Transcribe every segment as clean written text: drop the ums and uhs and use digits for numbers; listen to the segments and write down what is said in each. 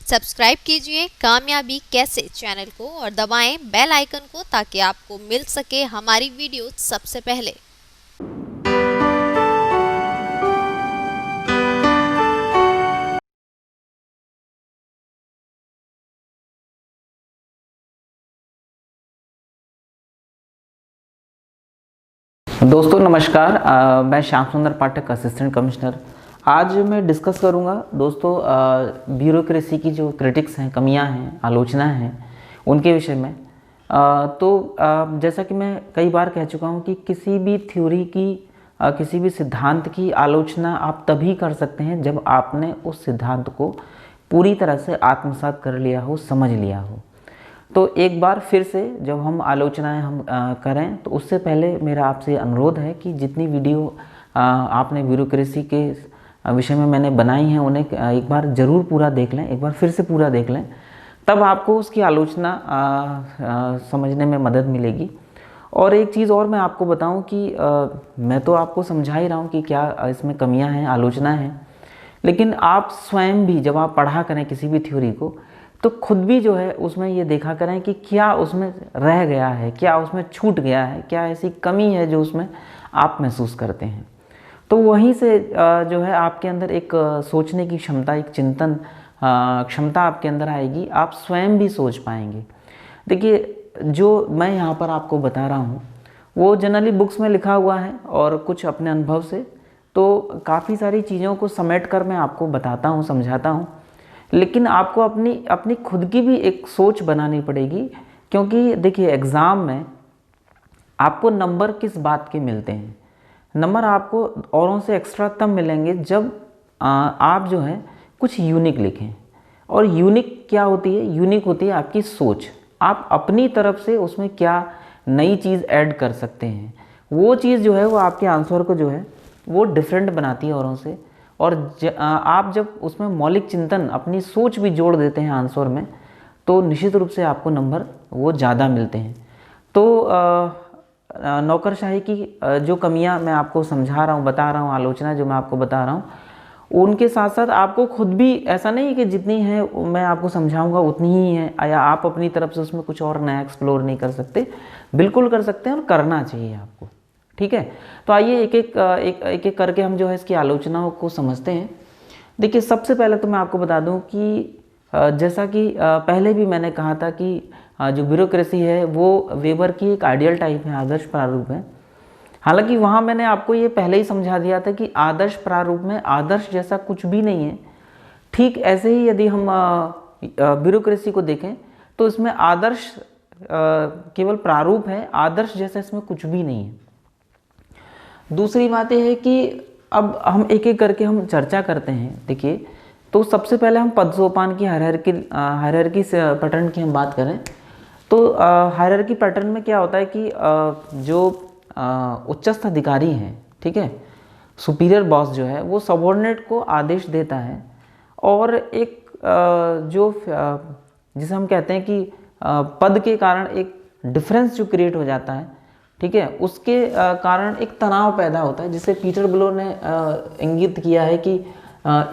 Subscribe कीजिए कामयाबी कैसे चैनल को और दबाएं बेल आइकन को ताकि आपको मिल सके हमारी वीडियो सबसे पहले। दोस्तों नमस्कार। मैं श्याम सुंदर पाठक, असिस्टेंट कमिश्नर। आज मैं डिस्कस करूंगा दोस्तों ब्यूरोक्रेसी की जो क्रिटिक्स हैं, कमियां हैं, आलोचना हैं, उनके विषय में। जैसा कि मैं कई बार कह चुका हूं कि किसी भी थ्योरी की किसी भी सिद्धांत की आलोचना आप तभी कर सकते हैं जब आपने उस सिद्धांत को पूरी तरह से आत्मसात कर लिया हो, समझ लिया हो। तो एक बार फिर से जब हम आलोचनाएं करें तो उससे पहले मेरा आपसे अनुरोध है कि जितनी वीडियो आपने ब्यूरोक्रेसी के विषय में मैंने बनाई हैं उन्हें एक बार ज़रूर पूरा देख लें, एक बार फिर से पूरा देख लें, तब आपको उसकी आलोचना समझने में मदद मिलेगी। और एक चीज़ और मैं आपको बताऊं कि मैं तो आपको समझा ही रहा हूं कि क्या इसमें कमियां हैं, आलोचना है, लेकिन आप स्वयं भी जब आप पढ़ा करें किसी भी थ्योरी को तो खुद भी जो है उसमें ये देखा करें कि क्या उसमें रह गया है, क्या उसमें छूट गया है, क्या ऐसी कमी है जो उसमें आप महसूस करते हैं। तो वहीं से जो है आपके अंदर एक सोचने की क्षमता, एक चिंतन क्षमता आपके अंदर आएगी, आप स्वयं भी सोच पाएंगे। देखिए, जो मैं यहाँ पर आपको बता रहा हूँ वो जनरली बुक्स में लिखा हुआ है और कुछ अपने अनुभव से, तो काफ़ी सारी चीज़ों को समेट कर मैं आपको बताता हूँ, समझाता हूँ। लेकिन आपको अपनी अपनी खुद की भी एक सोच बनानी पड़ेगी, क्योंकि देखिए एग्ज़ाम में आपको नंबर किस बात के मिलते हैं? नंबर आपको औरों से एक्स्ट्रा तब मिलेंगे जब आप जो है कुछ यूनिक लिखें। और यूनिक क्या होती है? यूनिक होती है आपकी सोच। आप अपनी तरफ से उसमें क्या नई चीज़ ऐड कर सकते हैं, वो चीज़ जो है वो आपके आंसर को जो है वो डिफरेंट बनाती है औरों से। और आप जब उसमें मौलिक चिंतन, अपनी सोच भी जोड़ देते हैं आंसर में, तो निश्चित रूप से आपको नंबर वो ज़्यादा मिलते हैं। तो नौकरशाही की जो कमियां मैं आपको समझा रहा हूँ, बता रहा हूँ, आलोचना जो मैं आपको बता रहा हूँ, उनके साथ साथ आपको खुद भी ऐसा नहीं है कि जितनी है मैं आपको समझाऊंगा उतनी ही है, या आप अपनी तरफ से उसमें कुछ और नया एक्सप्लोर नहीं कर सकते। बिल्कुल कर सकते हैं और करना चाहिए आपको। ठीक है, तो आइए एक एक करके हम जो है इसकी आलोचनाओं को समझते हैं। देखिए, सबसे पहले तो मैं आपको बता दूं कि जैसा कि पहले भी मैंने कहा था कि जो ब्यूरोक्रेसी है वो वेबर की एक आइडियल टाइप है, आदर्श प्रारूप है। हालांकि वहाँ मैंने आपको ये पहले ही समझा दिया था कि आदर्श प्रारूप में आदर्श जैसा कुछ भी नहीं है। ठीक ऐसे ही यदि हम ब्यूरोक्रेसी को देखें तो इसमें आदर्श केवल प्रारूप है, आदर्श जैसा इसमें कुछ भी नहीं है। दूसरी बात यह है कि अब हम एक एक करके हम चर्चा करते हैं। देखिए, तो सबसे पहले हम पद सोपान की हायरार्की पैटर्न की हम बात करें तो हायरार्की पैटर्न में क्या होता है कि जो उच्चस्थ अधिकारी हैं, ठीक है, सुपीरियर बॉस जो है वो सबऑर्डिनेट को आदेश देता है, और एक जिसे हम कहते हैं कि पद के कारण एक डिफरेंस जो क्रिएट हो जाता है, ठीक है, उसके कारण एक तनाव पैदा होता है, जिसे पीटर ब्लो ने इंगित किया है कि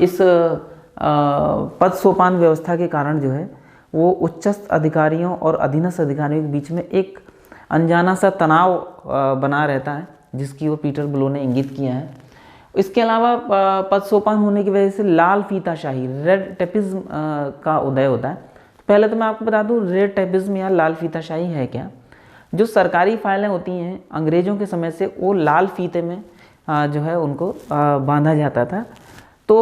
इस पद सोपान व्यवस्था के कारण जो है वो उच्चस्थ अधिकारियों और अधीनस्थ अधिकारियों के बीच में एक अनजाना सा तनाव बना रहता है, जिसकी वो पीटर ब्लो ने इंगित किया है। इसके अलावा पद सोपान होने की वजह से लाल फीताशाही, रेड टेपिज्म का उदय होता है। पहले तो मैं आपको बता दूं रेड टेपिज्म या लाल फीताशाही है क्या। जो सरकारी फाइलें होती हैं अंग्रेज़ों के समय से, वो लाल फीते में जो है उनको बांधा जाता था। तो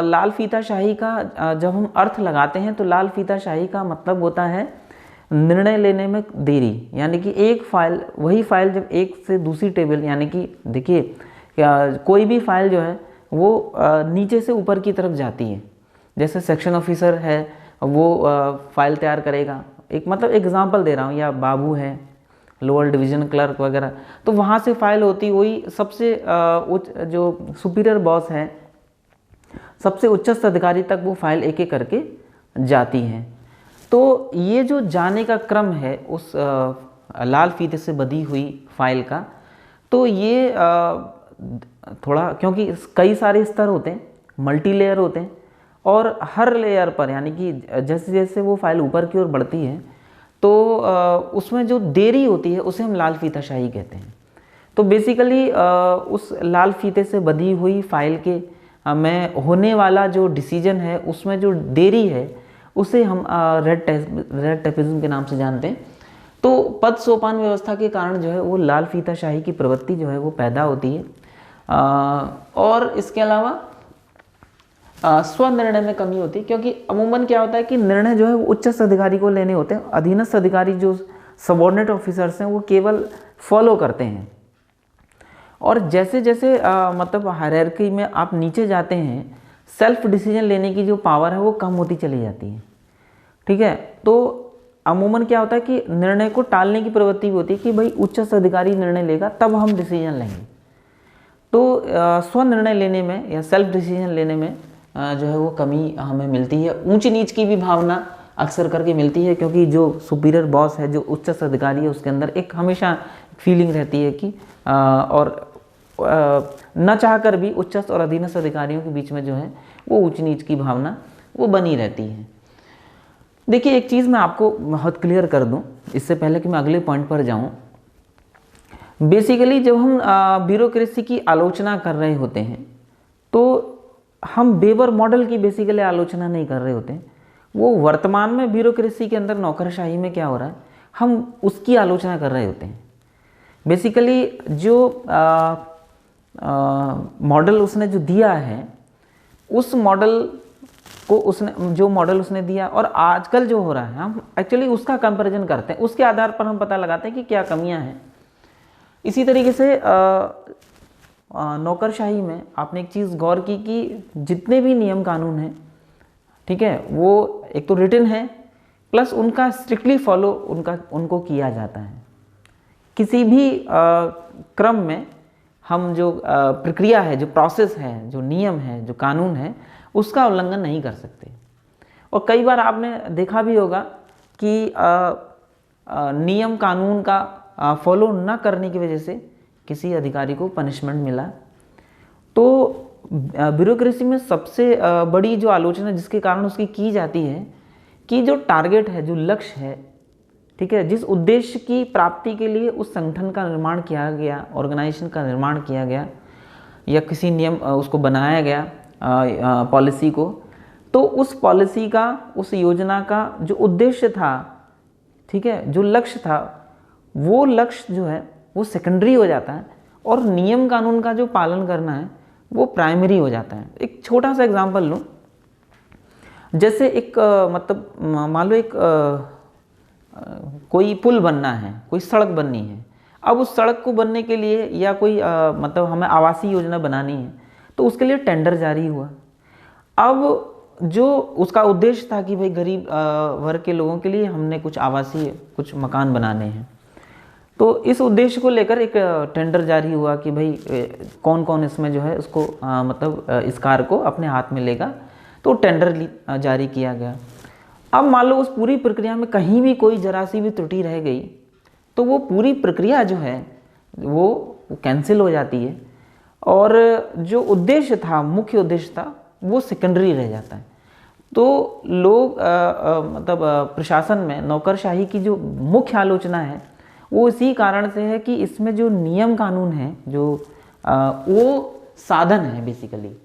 लाल फीताशाही का जब हम अर्थ लगाते हैं तो लाल फीताशाही का मतलब होता है निर्णय लेने में देरी। यानी कि एक फाइल, वही फाइल जब एक से दूसरी टेबल, यानी कि देखिए कोई भी फाइल जो है वो नीचे से ऊपर की तरफ जाती है। जैसे सेक्शन ऑफिसर है वो फाइल तैयार करेगा, एक मतलब एग्जांपल दे रहा हूँ, या बाबू है लोअर डिवीज़न क्लर्क वगैरह, तो वहाँ से फाइल होती, वही सबसे उच्च जो सुपीरियर बॉस है, सबसे उच्चस्थ अधिकारी तक वो फाइल एक एक करके जाती है। तो ये जो जाने का क्रम है उस लाल फीते से बधी हुई फाइल का, तो ये थोड़ा, क्योंकि कई सारे स्तर होते हैं, मल्टी लेयर होते हैं, और हर लेयर पर, यानी कि जैसे जैसे वो फाइल ऊपर की ओर बढ़ती है तो उसमें जो देरी होती है उसे हम लाल फीताशाही कहते हैं। तो बेसिकली उस लाल फीते से बधी हुई फाइल के में होने वाला जो डिसीजन है उसमें जो देरी है उसे हम रेड टेपिज्म के नाम से जानते हैं। तो पद सोपान व्यवस्था के कारण जो है वो लाल फीताशाही की प्रवृत्ति जो है वो पैदा होती है। और इसके अलावा स्वनिर्णय में कमी होती है, क्योंकि अमूमन क्या होता है कि निर्णय जो है वो उच्चस्थ अधिकारी को लेने होते हैं, अधीनस्थ अधिकारी जो सबऑर्डिनेट ऑफिसर्स हैं वो केवल फॉलो करते हैं। और जैसे जैसे मतलब हायरार्की में आप नीचे जाते हैं, सेल्फ डिसीजन लेने की जो पावर है वो कम होती चली जाती है। ठीक है, तो अमूमन क्या होता है कि निर्णय को टालने की प्रवृत्ति भी होती है कि भाई उच्चस्थ अधिकारी निर्णय लेगा तब हम डिसीजन लेंगे। तो स्वनिर्णय लेने में या सेल्फ डिसीजन लेने में जो है वो कमी हमें मिलती है। ऊंच नीच की भी भावना अक्सर करके मिलती है, क्योंकि जो सुपीरियर बॉस है, जो उच्चस्थ अधिकारी है, उसके अंदर एक हमेशा फीलिंग रहती है कि और न चाहकर भी उच्चस्थ और अधीनस्थ अधिकारियों के बीच में जो है वो ऊंच नीच की भावना वो बनी रहती है। देखिए, एक चीज़ मैं आपको बहुत क्लियर कर दूं इससे पहले कि मैं अगले पॉइंट पर जाऊं। बेसिकली जब हम ब्यूरोक्रेसी की आलोचना कर रहे होते हैं तो हम वेबर मॉडल की बेसिकली आलोचना नहीं कर रहे होते हैं। वो वर्तमान में ब्यूरोक्रेसी के अंदर नौकरशाही में क्या हो रहा है हम उसकी आलोचना कर रहे होते हैं। बेसिकली जो मॉडल उसने जो दिया है उस मॉडल को उसने जो मॉडल उसने दिया और आजकल जो हो रहा है हम एक्चुअली उसका कंपैरिजन करते हैं, उसके आधार पर हम पता लगाते हैं कि क्या कमियां हैं। इसी तरीके से नौकरशाही में आपने एक चीज़ गौर की कि जितने भी नियम कानून हैं, ठीक है, वो एक तो रिटन है प्लस उनका स्ट्रिक्टली फॉलो उनको किया जाता है। किसी भी क्रम में हम जो प्रक्रिया है, जो प्रोसेस है, जो नियम है, जो कानून है, उसका उल्लंघन नहीं कर सकते। और कई बार आपने देखा भी होगा कि नियम कानून का फॉलो न करने की वजह से किसी अधिकारी को पनिशमेंट मिला। तो ब्यूरोक्रेसी में सबसे बड़ी जो आलोचना जिसके कारण उसकी की जाती है कि जो टारगेट है, जो लक्ष्य है, ठीक है, जिस उद्देश्य की प्राप्ति के लिए उस संगठन का निर्माण किया गया, ऑर्गेनाइजेशन का निर्माण किया गया या किसी नियम उसको बनाया गया पॉलिसी को, तो उस पॉलिसी का, उस योजना का जो उद्देश्य था, ठीक है, जो लक्ष्य था, वो लक्ष्य जो है वो सेकेंडरी हो जाता है और नियम कानून का जो पालन करना है वो प्राइमरी हो जाता है। एक छोटा सा एग्जांपल लूँ, जैसे एक मतलब मान लो एक कोई पुल बनना है, कोई सड़क बननी है। अब उस सड़क को बनने के लिए या कोई मतलब हमें आवासीय योजना बनानी है तो उसके लिए टेंडर जारी हुआ। अब जो उसका उद्देश्य था कि भाई गरीब वर्ग के लोगों के लिए हमने कुछ आवासीय कुछ मकान बनाने हैं, तो इस उद्देश्य को लेकर एक टेंडर जारी हुआ कि भाई कौन कौन इसमें जो है उसको मतलब इस कार्य को अपने हाथ में लेगा। तो टेंडर जारी किया गया। अब मान लो उस पूरी प्रक्रिया में कहीं भी कोई जरा सी भी त्रुटि रह गई तो वो पूरी प्रक्रिया जो है वो कैंसिल हो जाती है और जो उद्देश्य था, मुख्य उद्देश्य था, वो सेकेंडरी रह जाता है। तो लोग मतलब प्रशासन में नौकरशाही की जो मुख्य आलोचना है वो इसी कारण से है कि इसमें जो नियम कानून है जो वो साधन है बेसिकली,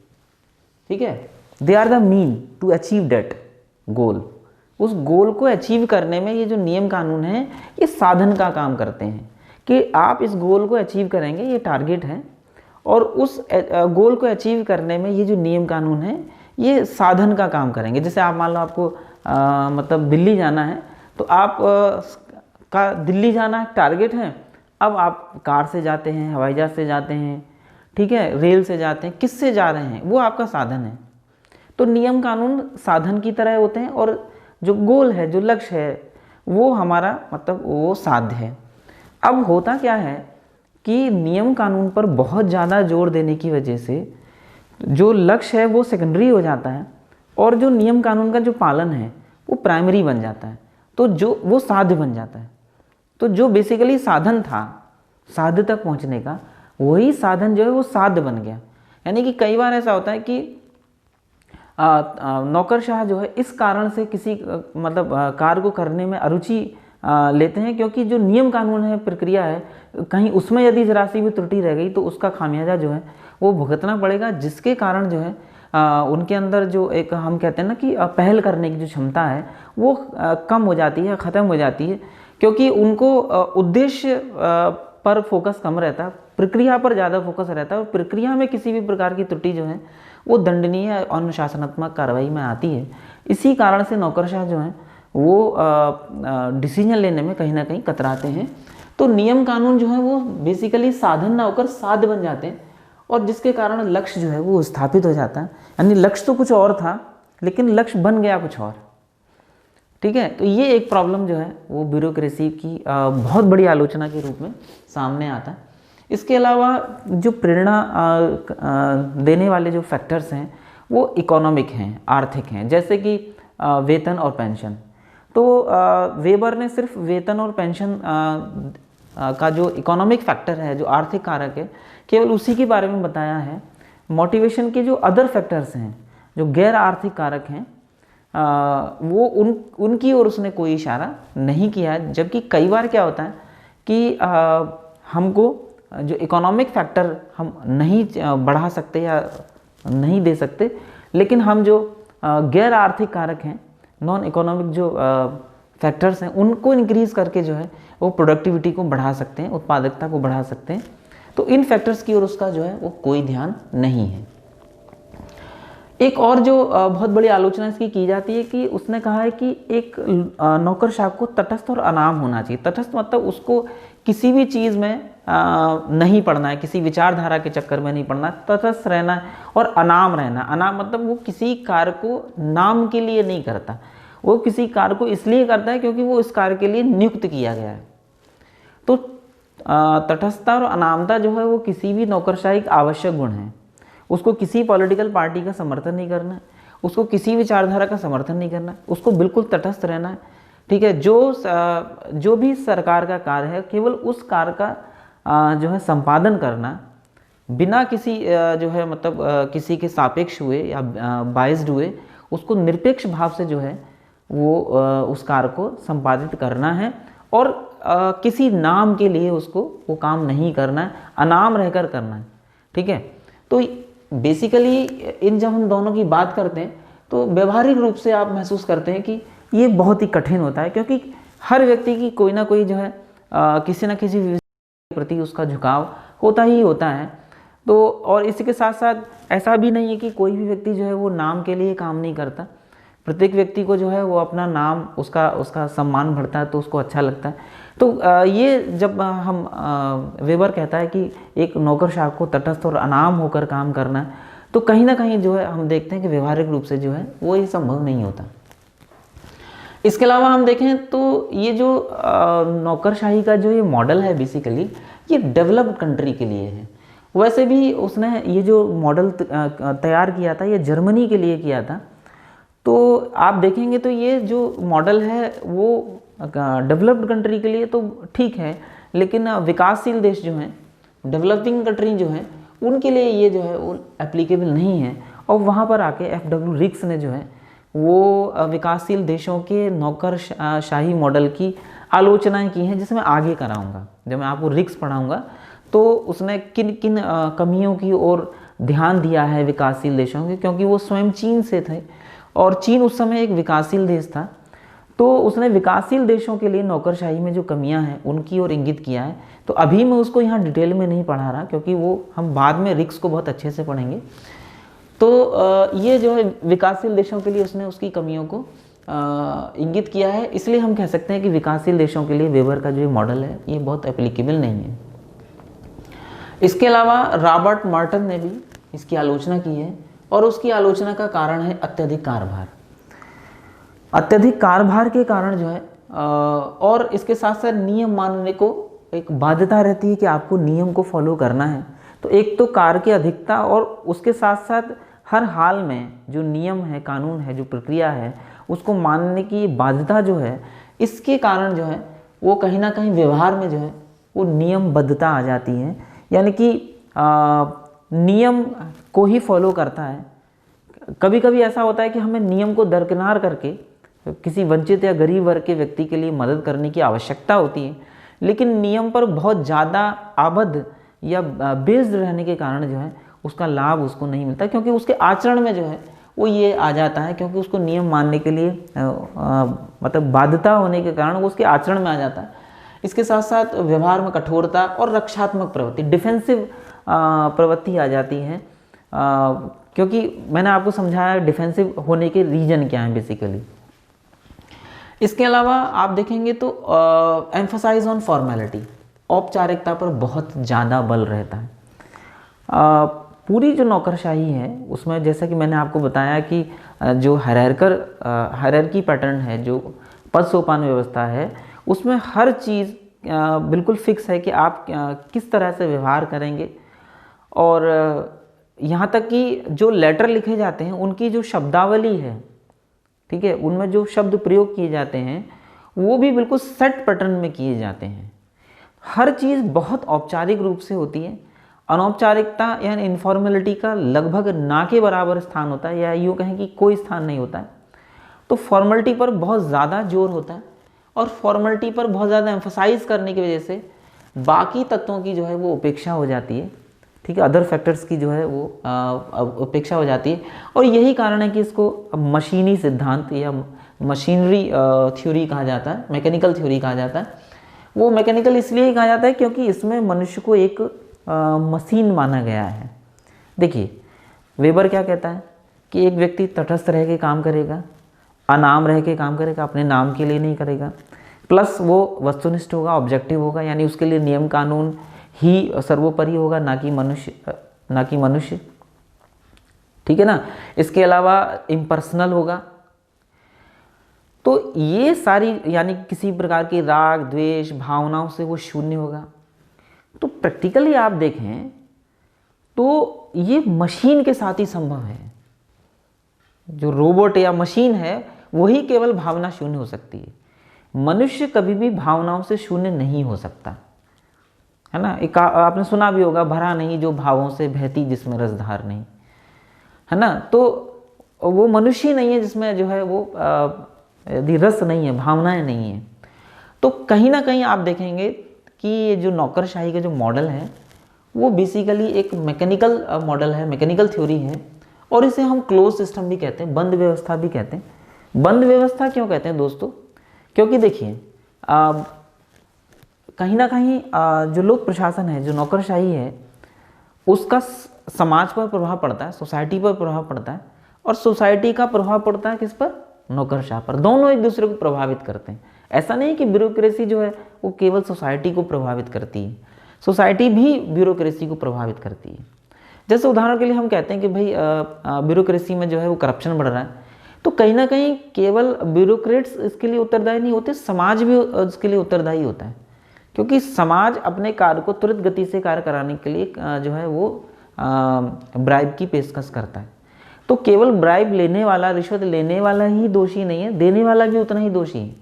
ठीक है, they are the mean to achieve that goal. उस गोल को अचीव करने में ये जो नियम कानून है ये साधन का काम करते हैं कि आप इस गोल को अचीव करेंगे, ये टारगेट है, और उस गोल को अचीव करने में ये जो नियम कानून है ये साधन का काम करेंगे। जैसे आप मान लो आपको मतलब दिल्ली जाना है तो आप का दिल्ली जाना टारगेट है। अब आप कार से जाते हैं, हवाई जहाज से जाते हैं, ठीक है, रेल से जाते हैं, किससे जा रहे हैं वो आपका साधन है। तो नियम कानून साधन की तरह होते हैं और जो गोल है, जो लक्ष्य है, वो हमारा मतलब वो साध्य है। अब होता क्या है कि नियम कानून पर बहुत ज़्यादा जोर देने की वजह से जो लक्ष्य है वो सेकेंडरी हो जाता है और जो नियम कानून का जो पालन है वो प्राइमरी बन जाता है। तो जो वो साध्य बन जाता है। तो जो बेसिकली साधन था साध्य तक पहुंचने का, वही साधन जो है वो साध्य बन गया। यानी कि कई बार ऐसा होता है कि नौकरशाह जो है इस कारण से किसी मतलब कार्य को करने में अरुचि लेते हैं, क्योंकि जो नियम कानून है, प्रक्रिया है, कहीं उसमें यदि जरा सी भी त्रुटि रह गई तो उसका खामियाजा जो है वो भुगतना पड़ेगा, जिसके कारण जो है उनके अंदर जो एक हम कहते हैं ना कि पहल करने की जो क्षमता है वो कम हो जाती है, ख़त्म हो जाती है, क्योंकि उनको उद्देश्य पर फोकस कम रहता है, प्रक्रिया पर ज़्यादा फोकस रहता है, और प्रक्रिया में किसी भी प्रकार की त्रुटि जो है वो दंडनीय अनुशासनात्मक कार्रवाई में आती है। इसी कारण से नौकरशाह जो हैं वो डिसीजन लेने में कहीं ना कहीं कतराते हैं। तो नियम कानून जो है वो बेसिकली साधन ना होकर साध्य बन जाते हैं, और जिसके कारण लक्ष्य जो है वो स्थापित हो जाता है। यानी लक्ष्य तो कुछ और था लेकिन लक्ष्य बन गया कुछ और। ठीक है, तो ये एक प्रॉब्लम जो है वो ब्यूरोक्रेसी की बहुत बड़ी आलोचना के रूप में सामने आता है। इसके अलावा जो प्रेरणा देने वाले जो फैक्टर्स हैं वो इकोनॉमिक हैं, आर्थिक हैं, जैसे कि वेतन और पेंशन। तो वेबर ने सिर्फ वेतन और पेंशन का जो इकोनॉमिक फैक्टर है, जो आर्थिक कारक है, केवल उसी के बारे में बताया है। मोटिवेशन के जो अदर फैक्टर्स हैं, जो गैर आर्थिक कारक हैं, वो उनकी ओर उसने कोई इशारा नहीं किया है। जबकि कई बार क्या होता है कि हमको जो इकोनॉमिक फैक्टर हम नहीं बढ़ा सकते या नहीं दे सकते, लेकिन हम जो गैर आर्थिक कारक हैं, नॉन इकोनॉमिक जो फैक्टर्स हैं, उनको इंक्रीज करके जो है वो प्रोडक्टिविटी को बढ़ा सकते हैं, उत्पादकता को बढ़ा सकते हैं। तो इन फैक्टर्स की ओर उसका जो है वो कोई ध्यान नहीं है। एक और जो बहुत बड़ी आलोचना इसकी की जाती है कि उसने कहा है कि एक नौकरशाह को तटस्थ और अनाम होना चाहिए। तटस्थ मतलब उसको किसी भी चीज़ में नहीं पड़ना है, किसी विचारधारा के चक्कर में नहीं पड़ना, तटस्थ रहना है, और अनाम रहना। अनाम मतलब वो किसी कार्य को नाम के लिए नहीं करता, वो किसी कार्य को इसलिए करता है क्योंकि वो इस कार्य के लिए नियुक्त किया गया है। तो तटस्थता और अनामता जो है वो किसी भी नौकरशाही का आवश्यक गुण है। उसको किसी पॉलिटिकल पार्टी का समर्थन नहीं करना है, उसको किसी विचारधारा का समर्थन नहीं करना है, उसको बिल्कुल तटस्थ रहना है। ठीक है, जो भी सरकार का कार्य है, केवल उस कार्य का जो है संपादन करना, बिना किसी जो है मतलब किसी के सापेक्ष हुए या बाइस्ड हुए, उसको निरपेक्ष भाव से जो है वो उस कार्य को संपादित करना है, और किसी नाम के लिए उसको वो काम नहीं करना है, अनाम रहकर करना है। ठीक है, तो बेसिकली इन जब हम दोनों की बात करते हैं तो व्यवहारिक रूप से आप महसूस करते हैं कि ये बहुत ही कठिन होता है, क्योंकि हर व्यक्ति की कोई ना कोई जो है किसी न किसी के प्रति उसका झुकाव होता ही होता है। तो और इसी के साथ साथ ऐसा भी नहीं है कि कोई भी व्यक्ति जो है वो नाम के लिए काम नहीं करता। प्रत्येक व्यक्ति को जो है वो अपना नाम, उसका सम्मान बढ़ता है तो उसको अच्छा लगता है। तो ये जब हम वेबर कहता है कि एक नौकरशाह को तटस्थ और अनाम होकर काम करना है, तो कहीं ना कहीं जो है हम देखते हैं कि व्यवहारिक रूप से जो है वो ये संभव नहीं होता। इसके अलावा हम देखें तो ये जो नौकरशाही का जो ये मॉडल है, बेसिकली ये डेवलप्ड कंट्री के लिए है। वैसे भी उसने ये जो मॉडल तैयार किया था ये जर्मनी के लिए किया था। तो आप देखेंगे तो ये जो मॉडल है वो डेवलप्ड कंट्री के लिए तो ठीक है, लेकिन विकासशील देश जो हैं, डेवलपिंग कंट्री जो हैं, उनके लिए ये जो है वो एप्लीकेबल नहीं है। और वहाँ पर आके FW रिक्स ने जो है वो विकासशील देशों के नौकरशाही मॉडल की आलोचनाएं की हैं, जिसे मैं आगे कराऊंगा। जब मैं आपको रिक्स पढ़ाऊंगा तो उसने किन किन कमियों की ओर ध्यान दिया है विकासशील देशों के, क्योंकि वो स्वयं चीन से थे और चीन उस समय एक विकासशील देश था। तो उसने विकासशील देशों के लिए नौकरशाही में जो कमियां हैं उनकी ओर इंगित किया है। तो अभी मैं उसको यहाँ डिटेल में नहीं पढ़ा रहा, क्योंकि वो हम बाद में रिक्स को बहुत अच्छे से पढ़ेंगे। तो ये जो है विकासशील देशों के लिए उसने उसकी कमियों को इंगित किया है। इसलिए हम कह सकते हैं कि विकासशील देशों के लिए वेबर का जो मॉडल है ये बहुत एप्लीकेबल नहीं है। इसके अलावा रॉबर्ट मॉर्टन ने भी इसकी आलोचना की है, और उसकी आलोचना का कारण है अत्यधिक कार्यभार। अत्यधिक कार्यभार के कारण जो है और इसके साथ साथ नियम मानने को एक बाध्यता रहती है कि आपको नियम को फॉलो करना है। तो एक तो कार्य की अधिकता, और उसके साथ साथ हर हाल में जो नियम है, कानून है, जो प्रक्रिया है, उसको मानने की बाध्यता जो है, इसके कारण जो है वो कहीं ना कहीं व्यवहार में जो है वो नियमबद्धता आ जाती है। यानी कि नियम को ही फॉलो करता है, कभी कभी ऐसा होता है कि हमें नियम को दरकिनार करके किसी वंचित या गरीब वर्ग के व्यक्ति के लिए मदद करने की आवश्यकता होती है, लेकिन नियम पर बहुत ज़्यादा आबद्ध या बेस्ड रहने के कारण जो है उसका लाभ उसको नहीं मिलता, क्योंकि उसके आचरण में जो है वो ये आ जाता है, क्योंकि उसको नियम मानने के लिए मतलब बाध्यता होने के कारण वो उसके आचरण में आ जाता है। इसके साथ साथ व्यवहार में कठोरता और रक्षात्मक प्रवृत्ति, डिफेंसिव प्रवृत्ति आ जाती है, क्योंकि मैंने आपको समझाया डिफेंसिव होने के रीजन क्या हैं बेसिकली। इसके अलावा आप देखेंगे तो एम्फसाइज ऑन फॉर्मेलिटी, औपचारिकता पर बहुत ज़्यादा बल रहता है। पूरी जो नौकरशाही है उसमें जैसा कि मैंने आपको बताया कि जो हायरार्की पैटर्न है, जो पद सोपान व्यवस्था है, उसमें हर चीज़ बिल्कुल फिक्स है कि आप किस तरह से व्यवहार करेंगे, और यहाँ तक कि जो लेटर लिखे जाते हैं उनकी जो शब्दावली है, ठीक है, उनमें जो शब्द प्रयोग किए जाते हैं वो भी बिल्कुल सेट पैटर्न में किए जाते हैं। हर चीज़ बहुत औपचारिक रूप से होती है। अनौपचारिकता यानी इनफॉर्मेलिटी का लगभग ना के बराबर स्थान होता है, या यूँ कहें कि कोई स्थान नहीं होता है। तो फॉर्मेलिटी पर बहुत ज़्यादा जोर होता है, और फॉर्मेलिटी पर बहुत ज़्यादा एम्फसाइज करने की वजह से बाकी तत्वों की जो है वो उपेक्षा हो जाती है, ठीक है, अदर फैक्टर्स की जो है वो उपेक्षा हो जाती है। और यही कारण है कि इसको मशीनी सिद्धांत या मशीनरी थ्योरी कहा जाता है, मैकेनिकल थ्योरी कहा जाता है। वो मैकेनिकल इसलिए कहा जाता है क्योंकि इसमें मनुष्य को एक मशीन माना गया है। देखिए, वेबर क्या कहता है कि एक व्यक्ति तटस्थ रह के काम करेगा, अनाम रह के काम करेगा, अपने नाम के लिए नहीं करेगा, प्लस वो वस्तुनिष्ठ होगा, ऑब्जेक्टिव होगा, यानी उसके लिए नियम कानून ही सर्वोपरि होगा, ना कि मनुष्य, ठीक है ना। इसके अलावा इम्पर्सनल होगा। तो ये सारी यानी किसी प्रकार की राग द्वेष भावनाओं से वो शून्य होगा। तो प्रैक्टिकली आप देखें तो ये मशीन के साथ ही संभव है। जो रोबोट या मशीन है वही केवल भावना शून्य हो सकती है। मनुष्य कभी भी भावनाओं से शून्य नहीं हो सकता, है ना। एक आपने सुना भी होगा, भरा नहीं जो भावों से बहती जिसमें रसधार नहीं, है ना। तो वो मनुष्य नहीं है जिसमें जो है वो यदि रस नहीं है, भावनाएं नहीं है। तो कहीं ना कहीं आप देखेंगे कि ये जो नौकरशाही का जो मॉडल है वो बेसिकली एक मैकेनिकल मॉडल है, मैकेनिकल थ्योरी है, और इसे हम क्लोज सिस्टम भी कहते हैं, बंद व्यवस्था भी कहते हैं। बंद व्यवस्था क्यों कहते हैं दोस्तों? क्योंकि देखिए कहीं ना कहीं जो लोक प्रशासन है, जो नौकरशाही है, उसका समाज पर प्रभाव पड़ता है, सोसाइटी पर प्रभाव पड़ता है, और सोसाइटी का प्रभाव पड़ता है किस पर? नौकरशाह पर। दोनों एक दूसरे को प्रभावित करते हैं। ऐसा नहीं कि ब्यूरोक्रेसी जो है वो केवल सोसाइटी को प्रभावित करती है, सोसाइटी भी ब्यूरोक्रेसी को प्रभावित करती है। जैसे उदाहरण के लिए हम कहते हैं कि भाई ब्यूरोक्रेसी में जो है वो करप्शन बढ़ रहा है, तो कहीं ना कहीं केवल ब्यूरोक्रेट्स इसके लिए उत्तरदायी नहीं होते, समाज भी इसके लिए उत्तरदायी होता है, क्योंकि समाज अपने कार्य को त्वरित गति से कार्य कराने के लिए जो है वो ब्राइब की पेशकश करता है। तो केवल ब्राइब लेने वाला, रिश्वत लेने वाला ही दोषी नहीं है, देने वाला भी उतना ही दोषी है।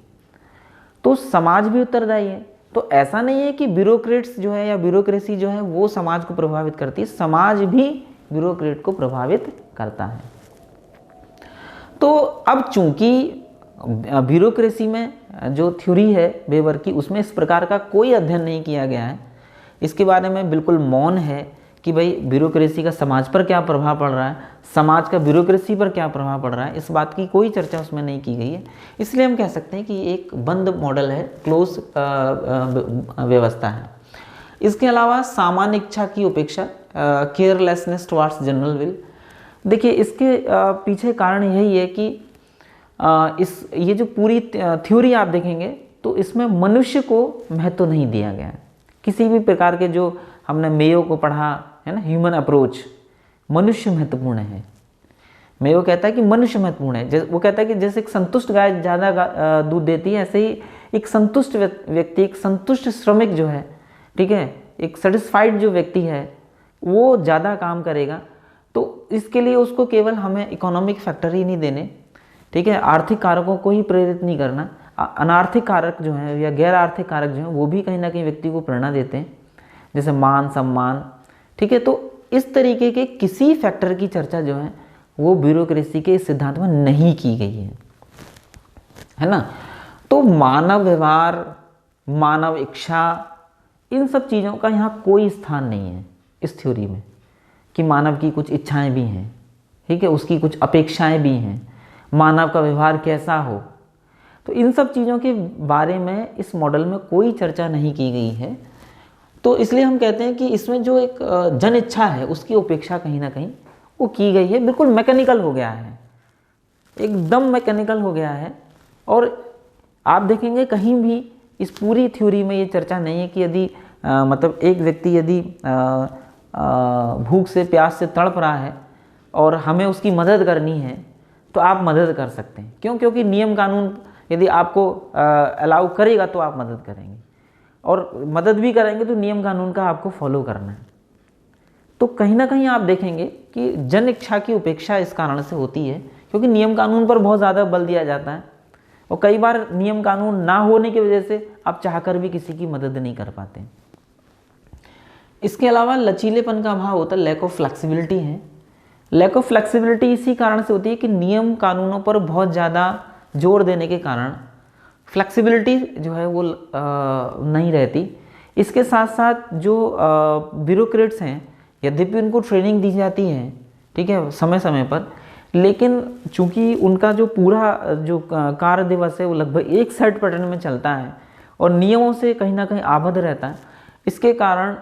तो समाज भी उत्तरदायी है। तो ऐसा नहीं है कि ब्यूरोक्रेट्स जो है या ब्यूरोक्रेसी जो है वो समाज को प्रभावित करती है, समाज भी ब्यूरोक्रेट को प्रभावित करता है। तो अब चूंकि ब्यूरोक्रेसी में जो थ्योरी है वेबर की, उसमें इस प्रकार का कोई अध्ययन नहीं किया गया है, इसके बारे में बिल्कुल मौन है कि भाई ब्यूरोक्रेसी का समाज पर क्या प्रभाव पड़ रहा है, समाज का ब्यूरोक्रेसी पर क्या प्रभाव पड़ रहा है, इस बात की कोई चर्चा उसमें नहीं की गई है। इसलिए हम कह सकते हैं कि एक बंद मॉडल है, क्लोज व्यवस्था है। इसके अलावा सामान्य इच्छा की उपेक्षा, केयरलेसनेस टुवर्ड्स जनरल विल। देखिए, इसके पीछे कारण यही है कि ये जो पूरी थ्योरी आप देखेंगे तो इसमें मनुष्य को महत्व नहीं दिया गया है। किसी भी प्रकार के जो हमने मेयो को पढ़ा है ना, ह्यूमन अप्रोच, मनुष्य महत्वपूर्ण है। मेयो कहता है कि मनुष्य महत्वपूर्ण है। वो कहता है कि जैसे एक संतुष्ट गाय ज़्यादा दूध देती है, ऐसे ही एक संतुष्ट व्यक्ति, एक संतुष्ट श्रमिक जो है, ठीक है, एक सेटिस्फाइड जो व्यक्ति है वो ज़्यादा काम करेगा। तो इसके लिए उसको केवल हमें इकोनॉमिक फैक्टर ही नहीं देने, ठीक है, आर्थिक कारकों को ही प्रेरित नहीं करना, अनार्थिक कारक जो हैं या गैर आर्थिक कारक जो हैं वो भी कहीं ना कहीं व्यक्ति को प्रेरणा देते हैं, जैसे मान सम्मान, ठीक है। तो इस तरीके के किसी फैक्टर की चर्चा जो है वो ब्यूरोक्रेसी के इस सिद्धांत में नहीं की गई है ना। तो मानव व्यवहार, मानव इच्छा, इन सब चीज़ों का यहाँ कोई स्थान नहीं है इस थ्योरी में, कि मानव की कुछ इच्छाएं भी हैं, ठीक है, उसकी कुछ अपेक्षाएं भी हैं, मानव का व्यवहार कैसा हो। तो इन सब चीज़ों के बारे में इस मॉडल में कोई चर्चा नहीं की गई है। तो इसलिए हम कहते हैं कि इसमें जो एक जन इच्छा है उसकी उपेक्षा कहीं ना कहीं वो की गई है, बिल्कुल मैकेनिकल हो गया है, एकदम मैकेनिकल हो गया है। और आप देखेंगे कहीं भी इस पूरी थ्योरी में ये चर्चा नहीं है कि यदि मतलब एक व्यक्ति यदि भूख से, प्यास से तड़प रहा है और हमें उसकी मदद करनी है तो आप मदद कर सकते हैं। क्यों? क्योंकि नियम कानून यदि आपको अलाउ करेगा तो आप मदद करेंगे, और मदद भी करेंगे तो नियम कानून का आपको फॉलो करना है। तो कहीं ना कहीं आप देखेंगे कि जन इच्छा की उपेक्षा इस कारण से होती है क्योंकि नियम कानून पर बहुत ज़्यादा बल दिया जाता है, और कई बार नियम कानून ना होने की वजह से आप चाहकर भी किसी की मदद नहीं कर पाते। इसके अलावा लचीलेपन का अभाव होता है, लैक ऑफ फ्लेक्सिबिलिटी है। लैक ऑफ फ्लेक्सिबिलिटी इसी कारण से होती है कि नियम कानूनों पर बहुत ज़्यादा जोर देने के कारण फ्लेक्सिबिलिटी जो है वो नहीं रहती। इसके साथ साथ जो ब्यूरोक्रेट्स हैं, यद्यपि उनको ट्रेनिंग दी जाती है, ठीक है, समय समय पर, लेकिन चूंकि उनका जो पूरा जो कार्य दिवस है वो लगभग एक सेट पैटर्न में चलता है और नियमों से कहीं ना कहीं आबद्ध रहता है, इसके कारण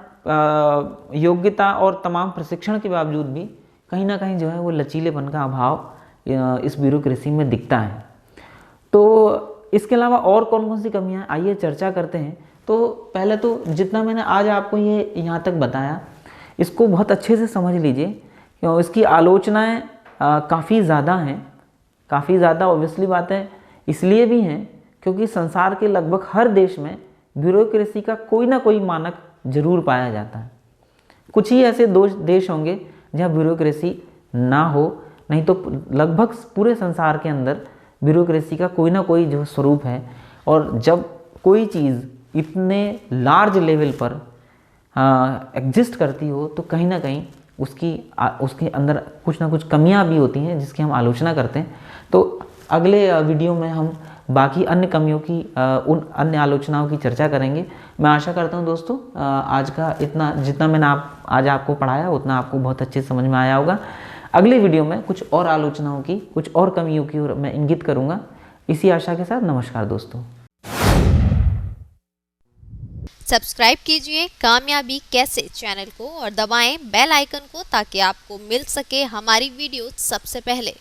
योग्यता और तमाम प्रशिक्षण के बावजूद भी कहीं ना कहीं जो है वो लचीलेपन का अभाव इस ब्यूरोक्रेसी में दिखता है। तो इसके अलावा और कौन कौन सी कमियां, आइए चर्चा करते हैं। तो पहले तो जितना मैंने आज आपको ये यहाँ तक बताया, इसको बहुत अच्छे से समझ लीजिए, क्यों इसकी आलोचनाएं काफ़ी ज़्यादा हैं, काफ़ी ज़्यादा ऑब्वियसली बात है, इसलिए भी हैं क्योंकि संसार के लगभग हर देश में ब्यूरोक्रेसी का कोई ना कोई मानक जरूर पाया जाता है। कुछ ही ऐसे देश होंगे जहाँ ब्यूरोक्रेसी ना हो, नहीं तो लगभग पूरे संसार के अंदर ब्यूरोक्रेसी का कोई ना कोई जो स्वरूप है। और जब कोई चीज़ इतने लार्ज लेवल पर एग्जिस्ट करती हो तो कहीं ना कहीं उसके अंदर कुछ ना कुछ कमियां भी होती हैं जिसकी हम आलोचना करते हैं। तो अगले वीडियो में हम बाकी अन्य कमियों की, उन अन्य आलोचनाओं की चर्चा करेंगे। मैं आशा करता हूं दोस्तों आज का इतना, जितना मैंने आज आपको पढ़ाया उतना आपको बहुत अच्छे समझ में आया होगा। अगले वीडियो में कुछ और आलोचनाओं की, कुछ और कमियों की ओर मैं इंगित करूंगा। इसी आशा के साथ नमस्कार दोस्तों। सब्सक्राइब कीजिए कामयाबी कैसे चैनल को और दबाएं बेल आइकन को ताकि आपको मिल सके हमारी वीडियो सबसे पहले।